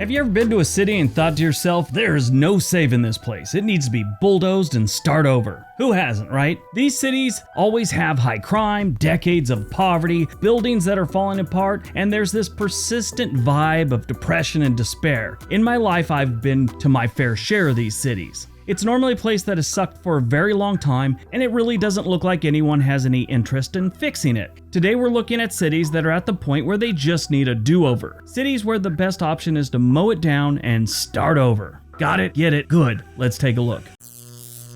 Have you ever been to a city and thought to yourself, there's no saving this place, it needs to be bulldozed and start over? Who hasn't, right? These cities always have high crime, decades of poverty, buildings that are falling apart, and there's this persistent vibe of depression and despair. In my life, I've been to my fair share of these cities. It's normally a place that has sucked for a very long time, and it really doesn't look like anyone has any interest in fixing it. Today we're looking at cities that are at the point where they just need a do-over. Cities where the best option is to mow it down and start over. Got it? Get it? Good. Let's take a look.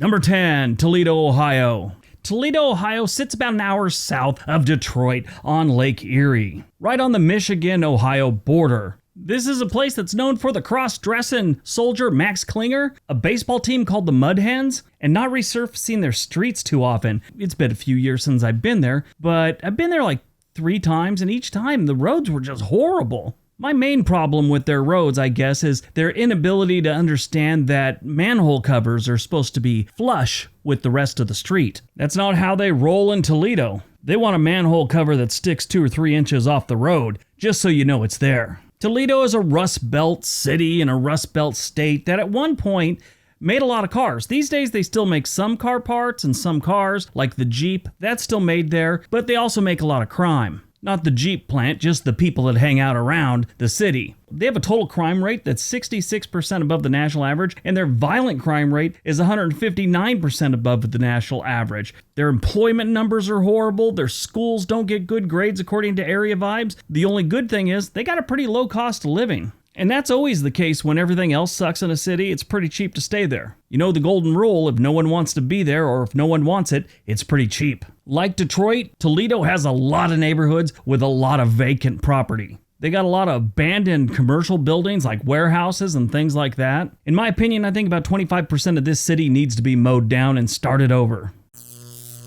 Number 10, Toledo, Ohio. Toledo, Ohio sits about an hour south of Detroit on Lake Erie, right on the Michigan-Ohio border. This is a place that's known for the cross-dressing soldier Max Klinger, a baseball team called the Mud Hens, and not resurfacing their streets too often. It's been a few years since I've been there, but I've been there like 3 times, and each time the roads were just horrible. My main problem with their roads, I guess, is their inability to understand that manhole covers are supposed to be flush with the rest of the street. That's not how they roll in Toledo. They want a manhole cover that sticks 2 or 3 inches off the road, just so you know it's there. Toledo is a Rust Belt city and a Rust Belt state that at one point made a lot of cars. These days they still make some car parts and some cars, like the Jeep, that's still made there, but they also make a lot of crime. Not the Jeep plant, just the people that hang out around the city. They have a total crime rate that's 66% above the national average, and their violent crime rate is 159% above the national average. Their employment numbers are horrible, their schools don't get good grades according to area vibes. The only good thing is they got a pretty low cost of living. And that's always the case when everything else sucks in a city, it's pretty cheap to stay there. You know the golden rule, if no one wants to be there or if no one wants it, it's pretty cheap. Like Detroit, Toledo has a lot of neighborhoods with a lot of vacant property. They got a lot of abandoned commercial buildings like warehouses and things like that. In my opinion, I think about 25% of this city needs to be mowed down and started over.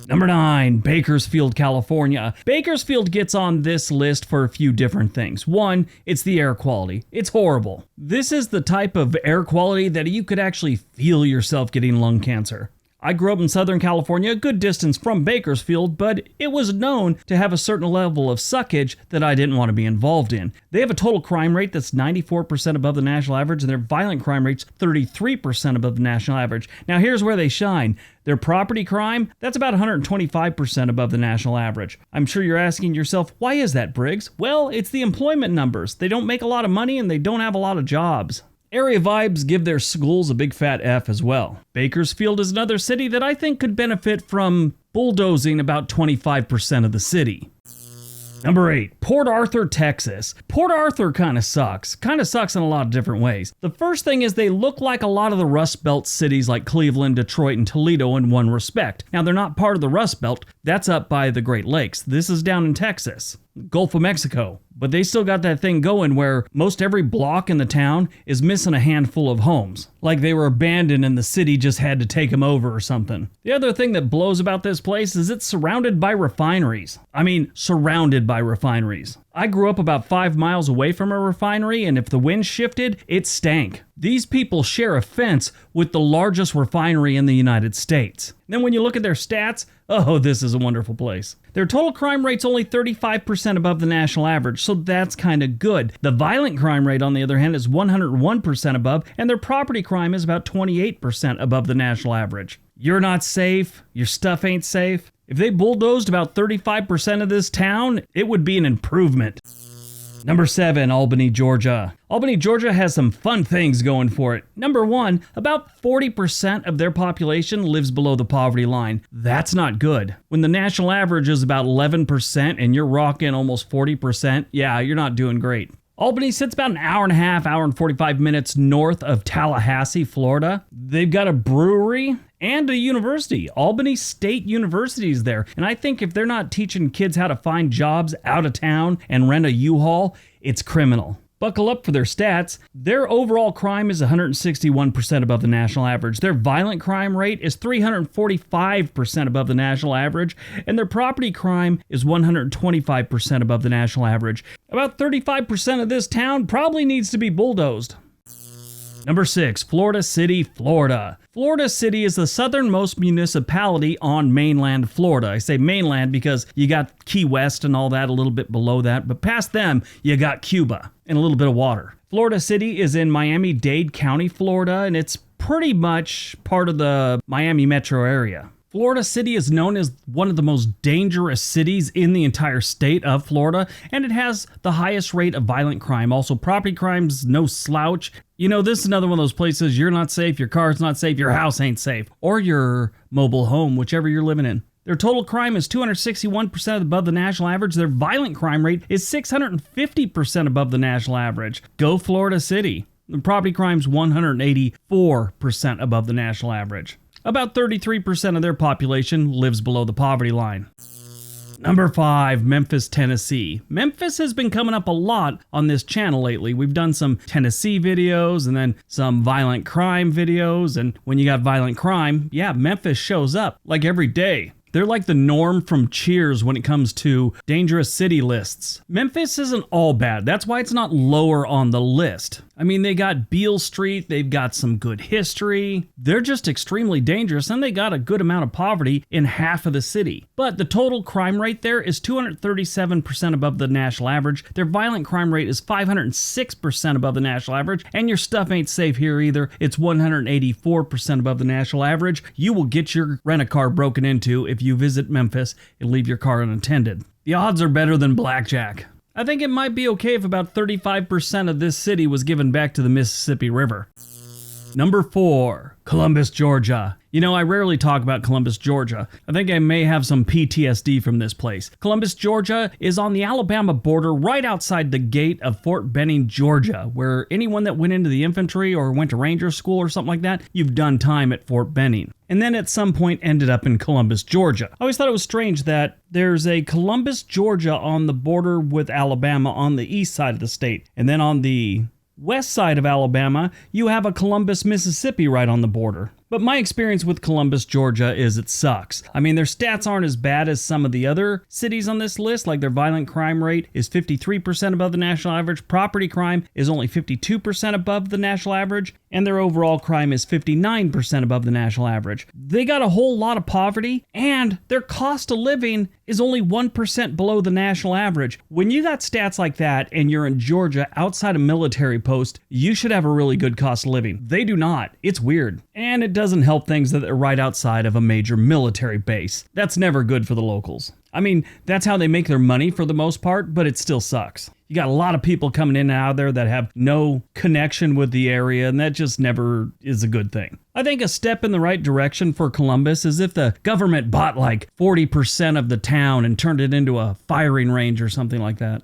Number 9, Bakersfield, California. Bakersfield gets on this list for a few different things. One, it's the air quality. It's horrible. This is the type of air quality that you could actually feel yourself getting lung cancer. I grew up in Southern California, a good distance from Bakersfield, but it was known to have a certain level of suckage that I didn't want to be involved in. They have a total crime rate that's 94% above the national average, and their violent crime rate's 33% above the national average. Now here's where they shine. Their property crime, that's about 125% above the national average. I'm sure you're asking yourself, why is that, Briggs? Well, it's the employment numbers. They don't make a lot of money and they don't have a lot of jobs. Area vibes give their schools a big fat F as well. Bakersfield is another city that I think could benefit from bulldozing about 25% of the city. Number 8, Port Arthur, Texas. Port Arthur kind of sucks. Kind of sucks in a lot of different ways. The first thing is they look like a lot of the Rust Belt cities like Cleveland, Detroit, and Toledo in one respect. Now, they're not part of the Rust Belt. That's up by the Great Lakes. This is down in Texas, Gulf of Mexico. But they still got that thing going where most every block in the town is missing a handful of homes. Like they were abandoned and the city just had to take them over or something. The other thing that blows about this place is it's surrounded by refineries. I mean, surrounded by refineries. I grew up about 5 miles away from a refinery, and if the wind shifted, it stank. These people share a fence with the largest refinery in the United States. Then when you look at their stats, oh, this is a wonderful place. Their total crime rate's only 35% above the national average, so that's kind of good. The violent crime rate, on the other hand, is 101% above, and their property crime is about 28% above the national average. You're not safe, your stuff ain't safe. If they bulldozed about 35% of this town, it would be an improvement. Number 7, Albany, Georgia. Albany, Georgia has some fun things going for it. Number 1, about 40% of their population lives below the poverty line. That's not good. When the national average is about 11% and you're rocking almost 40%, yeah, you're not doing great. Albany sits about an hour and a half, hour and 45 minutes north of Tallahassee, Florida. They've got a brewery and a university. Albany State University is there. And I think if they're not teaching kids how to find jobs out of town and rent a U-Haul, it's criminal. Buckle up for their stats. Their overall crime is 161% above the national average. Their violent crime rate is 345% above the national average. And their property crime is 125% above the national average. About 35% of this town probably needs to be bulldozed. Number 6, Florida City, Florida. Florida City is the southernmost municipality on mainland Florida. I say mainland because you got Key West and all that a little bit below that, but past them, you got Cuba and a little bit of water. Florida City is in Miami-Dade County, Florida, and it's pretty much part of the Miami metro area. Florida City is known as one of the most dangerous cities in the entire state of Florida, and it has the highest rate of violent crime. Also, property crime's no slouch. You know, this is another one of those places you're not safe, your car's not safe, your house ain't safe, or your mobile home, whichever you're living in. Their total crime is 261% above the national average. Their violent crime rate is 650% above the national average. Go Florida City. The property crime's 184% above the national average. About 33% of their population lives below the poverty line. Number 5, Memphis, Tennessee. Memphis has been coming up a lot on this channel lately. We've done some Tennessee videos and then some violent crime videos. And when you got violent crime, yeah, Memphis shows up like every day. They're like the norm from Cheers when it comes to dangerous city lists. Memphis isn't all bad. That's why it's not lower on the list. I mean, they got Beale Street, they've got some good history. They're just extremely dangerous, and they got a good amount of poverty in half of the city. But the total crime rate there is 237% above the national average. Their violent crime rate is 506% above the national average, and your stuff ain't safe here either. It's 184% above the national average. You will get your rent-a-car broken into if you visit Memphis and leave your car unattended. The odds are better than blackjack. I think it might be okay if about 35% of this city was given back to the Mississippi River. Number 4, Columbus, Georgia. You know, I rarely talk about Columbus, Georgia. I think I may have some PTSD from this place. Columbus, Georgia is on the Alabama border right outside the gate of Fort Benning, Georgia, where anyone that went into the infantry or went to ranger school or something like that, you've done time at Fort Benning. And then at some point ended up in Columbus, Georgia. I always thought it was strange that there's a Columbus, Georgia on the border with Alabama on the east side of the state. And then on the west side of Alabama, you have a Columbus, Mississippi right on the border. But my experience with Columbus, Georgia is it sucks. I mean, their stats aren't as bad as some of the other cities on this list, like their violent crime rate is 53% above the national average, property crime is only 52% above the national average, and their overall crime is 59% above the national average. They got a whole lot of poverty, and their cost of living is only 1% below the national average. When you got stats like that and you're in Georgia outside a military post, you should have a really good cost of living. They do not. It's weird. And it doesn't help things that they're right outside of a major military base. That's never good for the locals. I mean, that's how they make their money for the most part, but it still sucks. You got a lot of people coming in and out of there that have no connection with the area, and that just never is a good thing. I think a step in the right direction for Columbus is if the government bought like 40% of the town and turned it into a firing range or something like that.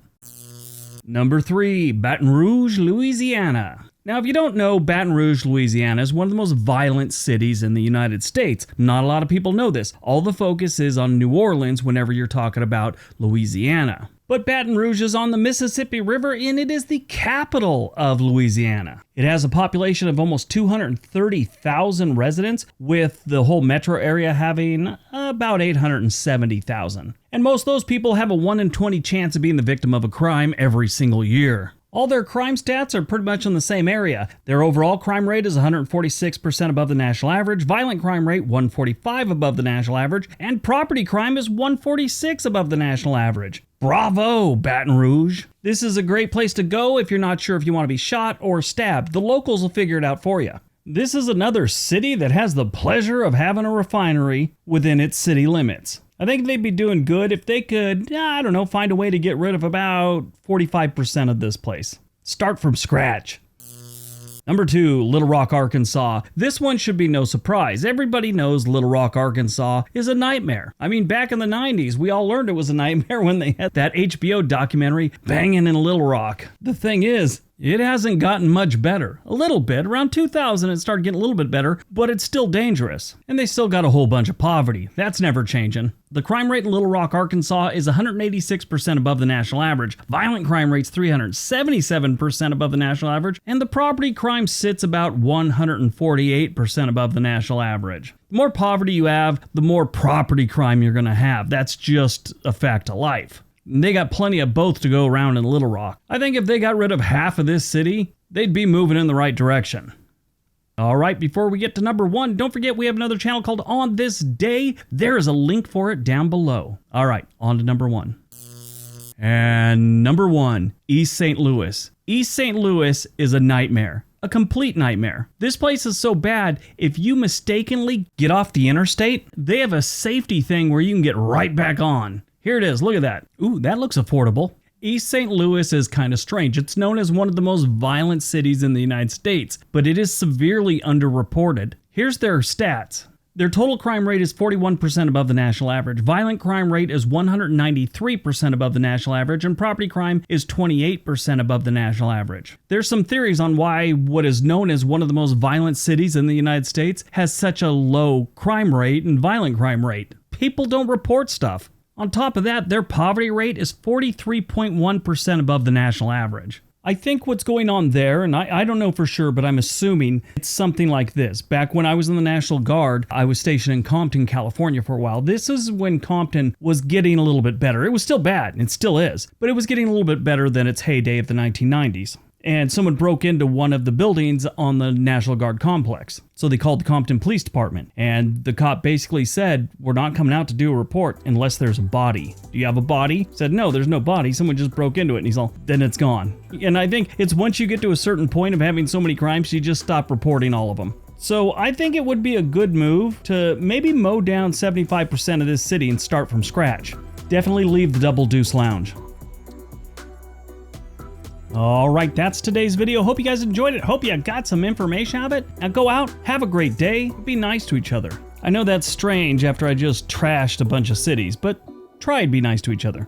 Number 3, Baton Rouge, Louisiana. Now, if you don't know, Baton Rouge, Louisiana is one of the most violent cities in the United States. Not a lot of people know this. All the focus is on New Orleans whenever you're talking about Louisiana. But Baton Rouge is on the Mississippi River, and it is the capital of Louisiana. It has a population of almost 230,000 residents, with the whole metro area having about 870,000. And most of those people have a 1 in 20 chance of being the victim of a crime every single year. All their crime stats are pretty much in the same area. Their overall crime rate is 146% above the national average, violent crime rate 145 above the national average, and property crime is 146 above the national average. Bravo, Baton Rouge! This is a great place to go if you're not sure if you want to be shot or stabbed. The locals will figure it out for you. This is another city that has the pleasure of having a refinery within its city limits. I think they'd be doing good if they could, find a way to get rid of about 45% of this place. Start from scratch. Number 2, Little Rock, Arkansas. This one should be no surprise. Everybody knows Little Rock, Arkansas is a nightmare. I mean, back in the 90s, we all learned it was a nightmare when they had that HBO documentary, Banging in Little Rock. The thing is, it hasn't gotten much better. A little bit. Around 2000 it started getting a little bit better, but it's still dangerous. And they still got a whole bunch of poverty. That's never changing. The crime rate in Little Rock, Arkansas is 186% above the national average. Violent crime rate's 377% above the national average. And the property crime sits about 148% above the national average. The more poverty you have, the more property crime you're going to have. That's just a fact of life. They got plenty of both to go around in Little Rock. I think if they got rid of half of this city, they'd be moving in the right direction. All right, before we get to number 1, don't forget we have another channel called On This Day. There is a link for it down below. All right, on to number 1. And number 1, East St. Louis. East St. Louis is a nightmare. A complete nightmare. This place is so bad, if you mistakenly get off the interstate, they have a safety thing where you can get right back on. Here it is, look at that. Ooh, that looks affordable. East St. Louis is kind of strange. It's known as one of the most violent cities in the United States, but it is severely underreported. Here's their stats. Their total crime rate is 41% above the national average. Violent crime rate is 193% above the national average, and property crime is 28% above the national average. There's some theories on why what is known as one of the most violent cities in the United States has such a low crime rate and violent crime rate. People don't report stuff. On top of that, their poverty rate is 43.1% above the national average. I think what's going on there, and I don't know for sure, but I'm assuming it's something like this. Back when I was in the National Guard, I was stationed in Compton, California for a while. This is when Compton was getting a little bit better. It was still bad, and it still is, but it was getting a little bit better than its heyday of the 1990s. And someone broke into one of the buildings on the National Guard complex. So they called the Compton Police Department. And the cop basically said, we're not coming out to do a report unless there's a body. Do you have a body? He said, no, there's no body. Someone just broke into it. And he's all, then it's gone. And I think it's once you get to a certain point of having so many crimes, you just stop reporting all of them. So I think it would be a good move to maybe mow down 75% of this city and start from scratch. Definitely leave the Double Deuce Lounge. Alright, that's today's video. Hope you guys enjoyed it. Hope you got some information out of it. Now go out, have a great day, be nice to each other. I know that's strange after I just trashed a bunch of cities, but try and be nice to each other.